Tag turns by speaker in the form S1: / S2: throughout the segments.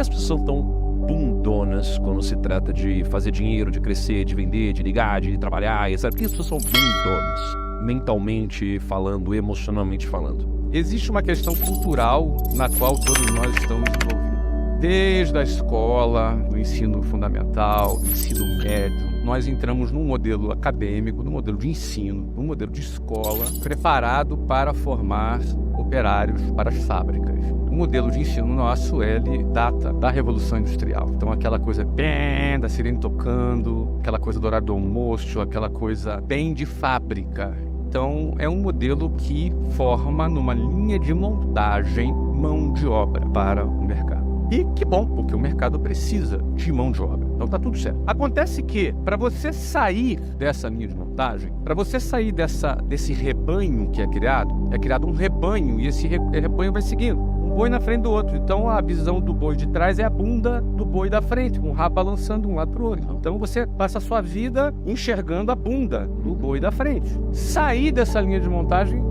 S1: as pessoas são tão bundonas quando se trata de fazer dinheiro, de crescer, de vender, de ligar, de trabalhar, etc? Por que as pessoas são bundonas? Mentalmente falando, emocionalmente falando.
S2: Existe uma questão cultural na qual todos nós estamos envolvidos. Desde a escola, do ensino fundamental, ensino médio, nós entramos num modelo acadêmico, num modelo de ensino, num modelo de escola, preparado para formar operários para as fábricas. O modelo de ensino nosso, ele data da Revolução Industrial. Então, aquela coisa bem da sirene tocando, aquela coisa do horário do almoço, aquela coisa bem de fábrica. Então, é um modelo que forma numa linha de montagem mão de obra para o mercado. E que bom, porque o mercado precisa de mão de obra. Então tá tudo certo. Acontece que, para você sair dessa linha de montagem, para você sair desse rebanho que é criado um rebanho, e esse rebanho vai seguindo, um boi na frente do outro. Então a visão do boi de trás é a bunda do boi da frente, com o rabo balançando de um lado para o outro. Então você passa a sua vida enxergando a bunda do boi da frente. Sair dessa linha de montagem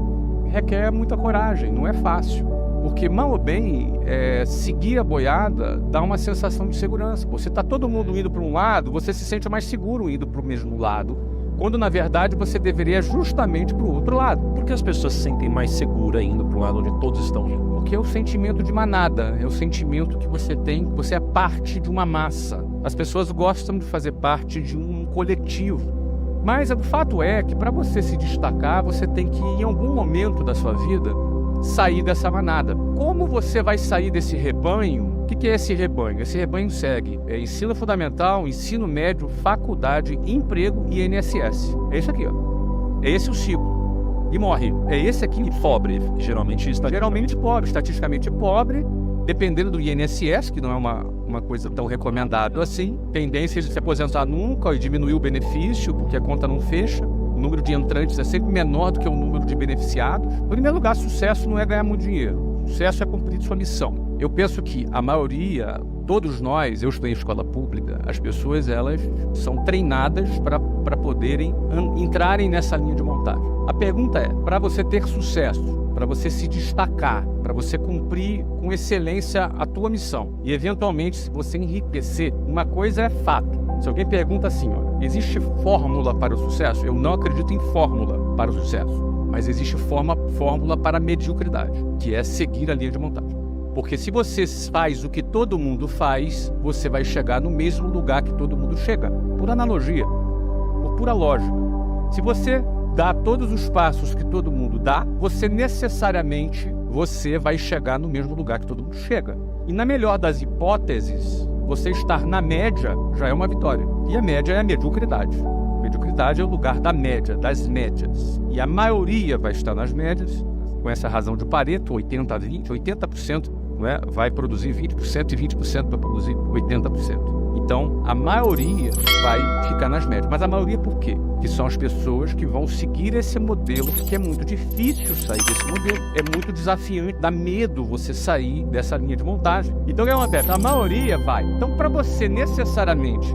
S2: requer muita coragem, não é fácil. Porque, mal ou bem, seguir a boiada dá uma sensação de segurança. Você está todo mundo indo para um lado, você se sente mais seguro indo para o mesmo lado, quando, na verdade, você deveria justamente para o outro lado.
S1: Por que as pessoas se sentem mais seguras indo para um lado onde todos estão indo?
S2: Porque é o sentimento de manada, é o sentimento que você tem, que você é parte de uma massa. As pessoas gostam de fazer parte de um coletivo. Mas o fato é que, para você se destacar, você tem que, em algum momento da sua vida, sair dessa manada. Como você vai sair desse rebanho? O que é esse rebanho? Esse rebanho segue ensino fundamental, ensino médio, faculdade, emprego e INSS. É isso aqui, ó. É esse o ciclo. E morre. É esse aqui.
S1: E pobre, que geralmente
S2: pobre, estatisticamente pobre, dependendo do INSS, que não é uma coisa tão recomendável assim. Tendência de se aposentar nunca e diminuir o benefício, porque a conta não fecha. O número de entrantes é sempre menor do que o número de beneficiados. Em primeiro lugar, sucesso não é ganhar muito dinheiro. Sucesso é cumprir sua missão. Eu penso que a maioria, todos nós, eu estudei em escola pública, as pessoas elas são treinadas para poderem entrarem nessa linha de montagem. A pergunta é, para você ter sucesso, para você se destacar, para você cumprir com excelência a tua missão e, eventualmente, se você enriquecer, uma coisa é fato. Se alguém pergunta assim, ó, existe fórmula para o sucesso? Eu não acredito em fórmula para o sucesso, mas existe fórmula para a mediocridade, que é seguir a linha de montagem. Porque se você faz o que todo mundo faz, você vai chegar no mesmo lugar que todo mundo chega, por analogia, por pura lógica. Se você dá todos os passos que todo mundo dá, você necessariamente vai chegar no mesmo lugar que todo mundo chega. E na melhor das hipóteses, você estar na média já é uma vitória. E a média é a mediocridade. Mediocridade é o lugar da média, das médias. E a maioria vai estar nas médias, com essa razão de Pareto, 80-20, 80% vai produzir 20% e 20% vai produzir 80%. Então, a maioria vai ficar nas médias. Mas a maioria por quê? Que são as pessoas que vão seguir esse modelo, que é muito difícil sair desse modelo. É muito desafiante, dá medo você sair dessa linha de montagem. Então, o que acontece? A maioria vai. Então, para você necessariamente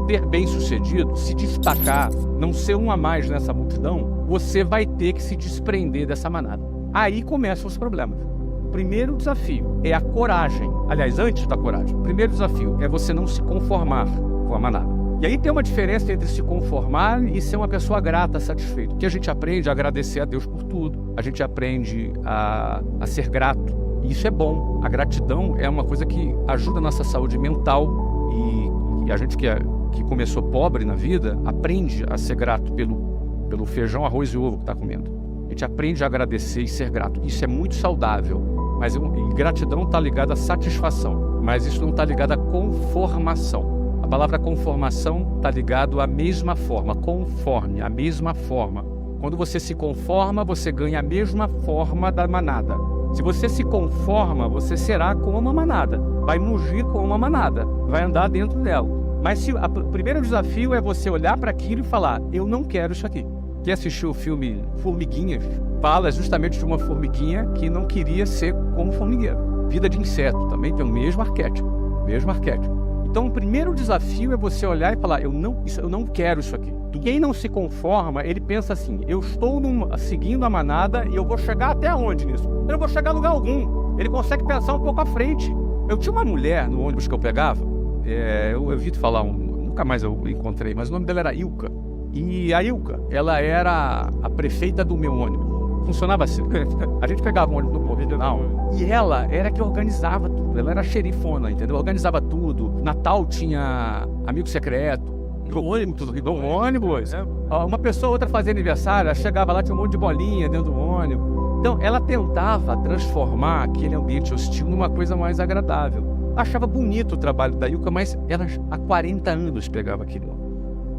S2: ser bem-sucedido, se destacar, não ser um a mais nessa multidão, você vai ter que se desprender dessa manada. Aí começam os problemas. O primeiro desafio é a coragem. Aliás, antes da coragem, o primeiro desafio é você não se conformar com a manada. E aí tem uma diferença entre se conformar e ser uma pessoa grata, satisfeita. Porque a gente aprende a agradecer a Deus por tudo. A gente aprende a ser grato. E isso é bom. A gratidão é uma coisa que ajuda a nossa saúde mental. E a gente que começou pobre na vida, aprende a ser grato pelo feijão, arroz e ovo que está comendo. A gente aprende a agradecer e ser grato. Isso é muito saudável. Mas gratidão está ligada à satisfação. Mas isso não está ligado à conformação. A palavra conformação está ligado à mesma forma. Conforme, a mesma forma. Quando você se conforma, você ganha a mesma forma da manada. Se você se conforma, você será como uma manada. Vai mugir como uma manada. Vai andar dentro dela. Mas o primeiro desafio é você olhar para aquilo e falar, eu não quero isso aqui. Quem assistiu o filme Formiguinhas, fala justamente de uma formiguinha que não queria ser como formigueiro. Vida de inseto, também tem o mesmo arquétipo. Então, o primeiro desafio é você olhar e falar, eu não quero isso aqui. Quem não se conforma, ele pensa assim, eu estou seguindo a manada e eu vou chegar até onde nisso? Eu não vou chegar a lugar algum. Ele consegue pensar um pouco à frente. Eu tinha uma mulher no ônibus que eu pegava, eu evito falar, nunca mais eu encontrei, mas o nome dela era Ilka. E a Ilka, ela era a prefeita do meu ônibus. Funcionava assim. A gente pegava um ônibus no convencional e ela era que organizava tudo. Ela era xerifona, entendeu? Organizava tudo. Natal tinha amigo secreto. No ônibus. Uma pessoa ou outra fazia aniversário, ela chegava lá, tinha um monte de bolinha dentro do ônibus. Então, ela tentava transformar aquele ambiente hostil numa coisa mais agradável. Achava bonito o trabalho da Ilka, mas ela há 40 anos pegava aquele ônibus.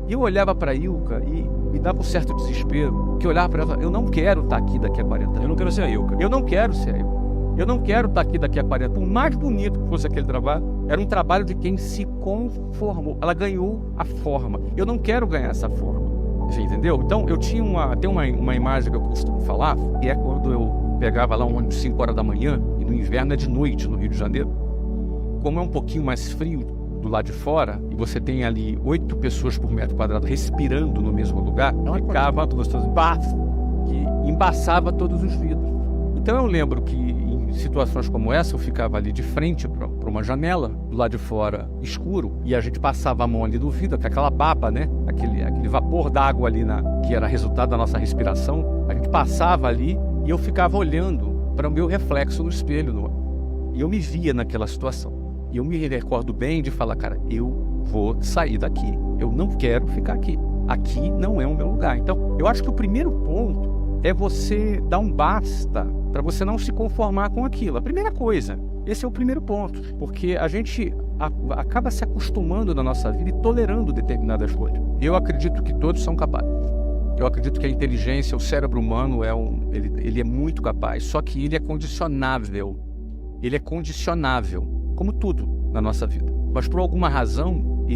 S2: E eu olhava para a Ilka e me dava um certo desespero, que eu olhava para ela e falava, eu não quero estar aqui daqui a 40 anos.
S1: Eu não quero ser a Ilka.
S2: Eu não quero ser a Ilka. Eu não quero estar aqui daqui a 40 anos. Por mais bonito que fosse aquele trabalho, era um trabalho de quem se conformou. Ela ganhou a forma. Eu não quero ganhar essa forma. Você entendeu? Então, eu tinha uma imagem que eu costumo falar, que é quando eu pegava lá um ônibus 5 horas da manhã, e no inverno é de noite no Rio de Janeiro. Como é um pouquinho mais frio do lado de fora, e você tem ali 8 pessoas por metro quadrado respirando no mesmo lugar, ficava que embaçava todos os vidros. Então eu lembro que em situações como essa, eu ficava ali de frente para uma janela, do lado de fora escuro, e a gente passava a mão ali no vidro, com aquela baba, né? Aquele vapor d'água ali, que era resultado da nossa respiração, a gente passava ali e eu ficava olhando para o meu reflexo no espelho. E eu me via naquela situação. E eu me recordo bem de falar, cara, eu vou sair daqui. Eu não quero ficar aqui. Aqui não é o meu lugar. Então, eu acho que o primeiro ponto é você dar um basta para você não se conformar com aquilo. A primeira coisa, esse é o primeiro ponto. Porque a gente acaba se acostumando na nossa vida e tolerando determinadas coisas. Eu acredito que todos são capazes. Eu acredito que a inteligência, o cérebro humano, ele é muito capaz. Só que ele é condicionável. Ele é condicionável. Como tudo na nossa vida. Mas por alguma razão,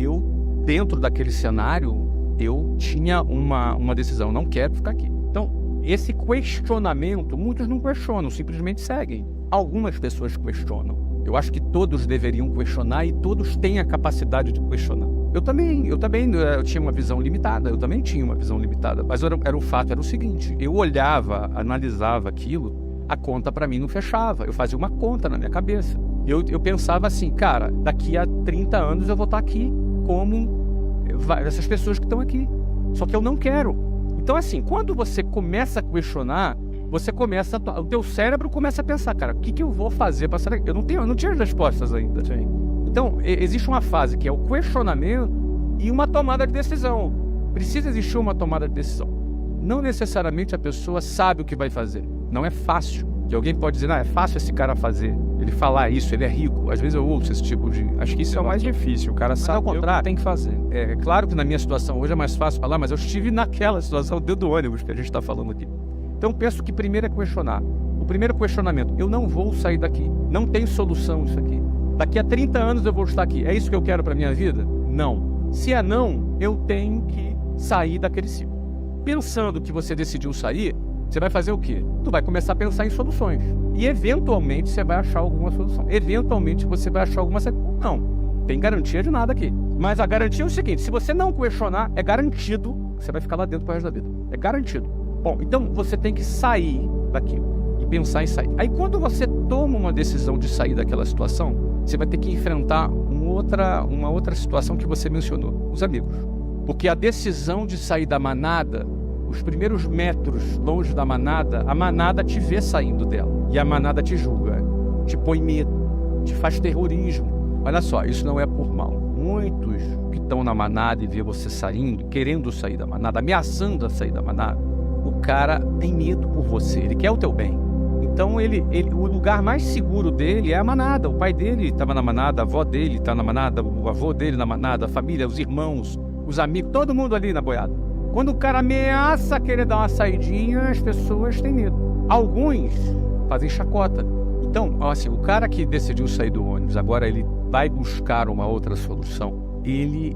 S2: dentro daquele cenário, eu tinha uma decisão, não quero ficar aqui. Então, esse questionamento, muitos não questionam, simplesmente seguem. Algumas pessoas questionam. Eu acho que todos deveriam questionar e todos têm a capacidade de questionar. Eu tinha uma visão limitada, mas era o fato, era o seguinte, eu olhava, analisava aquilo, a conta para mim não fechava, eu fazia uma conta na minha cabeça. Eu pensava assim, cara, daqui a 30 anos eu vou estar aqui como essas pessoas que estão aqui. Só que eu não quero. Então, assim, quando você começa a questionar, o teu cérebro começa a pensar, cara, o que eu vou fazer para sair daqui? Eu não tinha as respostas ainda. Sim. Então, existe uma fase que é o questionamento e uma tomada de decisão. Precisa existir uma tomada de decisão. Não necessariamente a pessoa sabe o que vai fazer. Não é fácil. Que alguém pode dizer, é fácil esse cara fazer, ele falar isso, ele é rico. Às vezes eu ouço esse tipo de... Acho que isso é o mais difícil, o cara sabe o que tem que fazer. É claro que na minha situação hoje é mais fácil falar, mas eu estive naquela situação dentro do ônibus que a gente está falando aqui. Então penso que primeiro é questionar. O primeiro questionamento, eu não vou sair daqui, não tem solução isso aqui. Daqui a 30 anos eu vou estar aqui, é isso que eu quero para minha vida? Não. Se é não, eu tenho que sair daquele ciclo. Pensando que você decidiu sair, você vai fazer o quê? Tu vai começar a pensar em soluções. E eventualmente você vai achar alguma solução. Eventualmente você vai achar alguma solução. Não, tem garantia de nada aqui. Mas a garantia é o seguinte, se você não questionar, é garantido que você vai ficar lá dentro pro resto da vida. É garantido. Bom, então você tem que sair daquilo e pensar em sair. Aí quando você toma uma decisão de sair daquela situação, você vai ter que enfrentar uma outra situação que você mencionou, os amigos. Porque a decisão de sair da manada, os primeiros metros longe da manada, a manada te vê saindo dela. E a manada te julga, te põe medo, te faz terrorismo. Olha só, isso não é por mal. Muitos que estão na manada e vê você saindo, querendo sair da manada, ameaçando a sair da manada, o cara tem medo por você, ele quer o teu bem. Então o lugar mais seguro dele é a manada. O pai dele estava na manada, a avó dele está na manada, o avô dele na manada, a família, os irmãos, os amigos, todo mundo ali na boiada. Quando o cara ameaça querer dar uma saidinha, as pessoas têm medo. Alguns fazem chacota. Então, assim, o cara que decidiu sair do ônibus, agora ele vai buscar uma outra solução.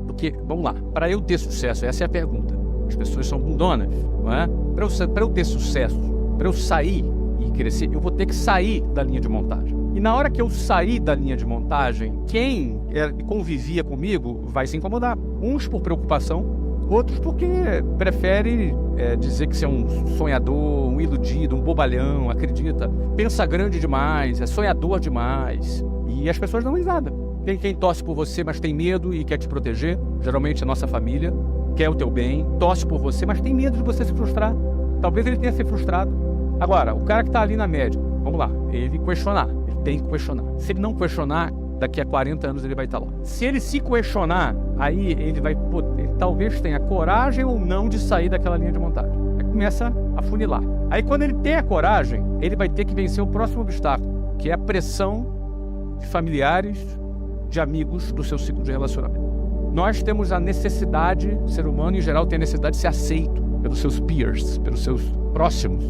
S2: Porque, vamos lá, para eu ter sucesso, essa é a pergunta. As pessoas são bundonas, não é? Para eu ter sucesso, para eu sair e crescer, eu vou ter que sair da linha de montagem. E na hora que eu sair da linha de montagem, quem convivia comigo vai se incomodar. Uns por preocupação, outros porque prefere dizer que você é um sonhador, um iludido, um bobalhão, acredita, pensa grande demais, é sonhador demais. E as pessoas dão risada. Tem quem torce por você, mas tem medo e quer te proteger. Geralmente a nossa família quer o teu bem, torce por você, mas tem medo de você se frustrar. Talvez ele tenha se frustrado. Agora, o cara que está ali na média, vamos lá, ele questionar. Ele tem que questionar. Se ele não questionar, daqui a 40 anos ele vai estar lá. Se ele se questionar, aí ele vai poder, talvez tenha coragem ou não de sair daquela linha de montagem. Aí começa a funilar. Aí quando ele tem a coragem, ele vai ter que vencer o próximo obstáculo, que é a pressão de familiares, de amigos do seu ciclo de relacionamento. Nós temos a necessidade, o ser humano em geral tem a necessidade de ser aceito pelos seus peers, pelos seus próximos.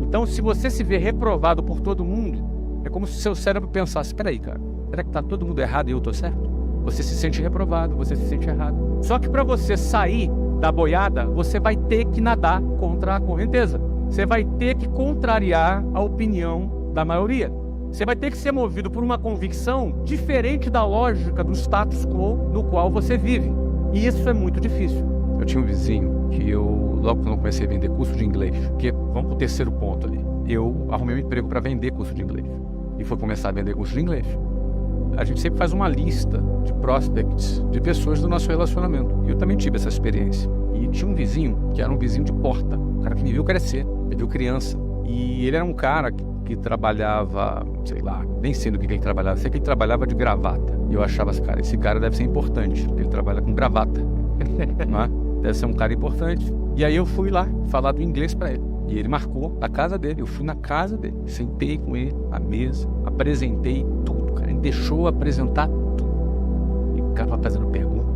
S2: Então, se você se vê reprovado por todo mundo, é como se seu cérebro pensasse, espera aí, cara, será que tá todo mundo errado e eu tô certo? Você se sente reprovado, você se sente errado. Só que para você sair da boiada, você vai ter que nadar contra a correnteza. Você vai ter que contrariar a opinião da maioria. Você vai ter que ser movido por uma convicção diferente da lógica do status quo no qual você vive. E isso é muito difícil. Eu tinha um vizinho que logo quando eu comecei a vender curso de inglês, porque vamos pro terceiro ponto ali, eu arrumei um emprego para vender curso de inglês. E foi começar a vender curso de inglês. A gente sempre faz uma lista de prospects, de pessoas do nosso relacionamento. E eu também tive essa experiência. E tinha um vizinho, que era um vizinho de porta. Um cara que me viu crescer, me viu criança. E ele era um cara que trabalhava, sei lá, nem sei do que ele trabalhava. Sei que ele trabalhava de gravata. E eu achava assim, cara, esse cara deve ser importante. Ele trabalha com gravata. Não é? Deve ser um cara importante. E aí eu fui lá falar do inglês pra ele. E ele marcou a casa dele. Eu fui na casa dele, sentei com ele à mesa, apresentei tudo, cara. Ele deixou apresentar tudo. E o cara fazendo pergunta,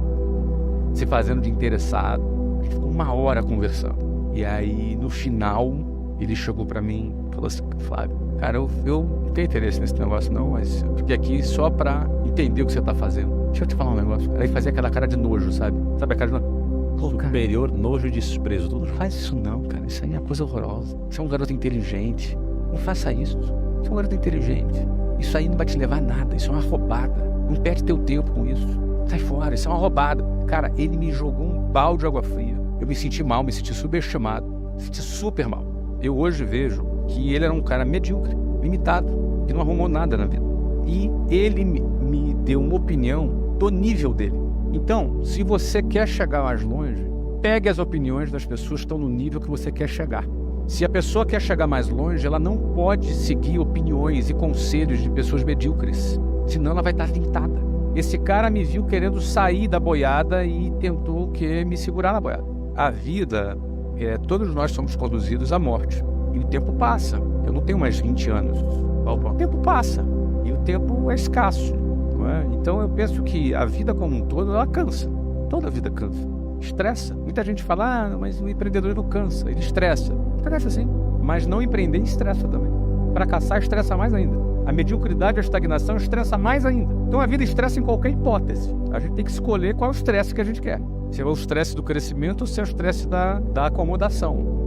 S2: se fazendo de interessado. A gente ficou 1 hora conversando. E aí, no final, ele chegou pra mim e falou assim, Flávio, cara, eu não tenho interesse nesse negócio não, mas eu fiquei aqui só pra entender o que você tá fazendo. Deixa eu te falar um negócio. Aí fazia aquela cara de nojo, sabe? Sabe a cara de nojo?
S1: Superior, nojo e desprezo. Tudo.
S2: Não faz isso não, cara. Isso aí é uma coisa horrorosa. Você é um garoto inteligente. Não faça isso. Você é um garoto inteligente. Isso aí não vai te levar a nada. Isso é uma roubada. Não perde teu tempo com isso. Sai fora. Isso é uma roubada. Cara, ele me jogou um balde de água fria. Eu me senti mal, me senti subestimado. Me senti super mal. Eu hoje vejo que ele era um cara medíocre, limitado, que não arrumou nada na vida. E ele me deu uma opinião do nível dele. Então, se você quer chegar mais longe, pegue as opiniões das pessoas que estão no nível que você quer chegar. Se a pessoa quer chegar mais longe, ela não pode seguir opiniões e conselhos de pessoas medíocres, senão ela vai estar limitada. Esse cara me viu querendo sair da boiada e tentou me segurar na boiada. A vida, todos nós somos conduzidos à morte. E o tempo passa. Eu não tenho mais 20 anos. O tempo passa. E o tempo é escasso. Então eu penso que a vida como um todo, ela cansa. Toda a vida cansa. Estressa. Muita gente fala, mas o empreendedor não cansa. Ele estressa. Estressa sim. Mas não empreender estressa também. Fracassar estressa mais ainda. A mediocridade e a estagnação estressa mais ainda. Então a vida estressa em qualquer hipótese. A gente tem que escolher qual é o estresse que a gente quer. Se é o estresse do crescimento ou se é o estresse da acomodação.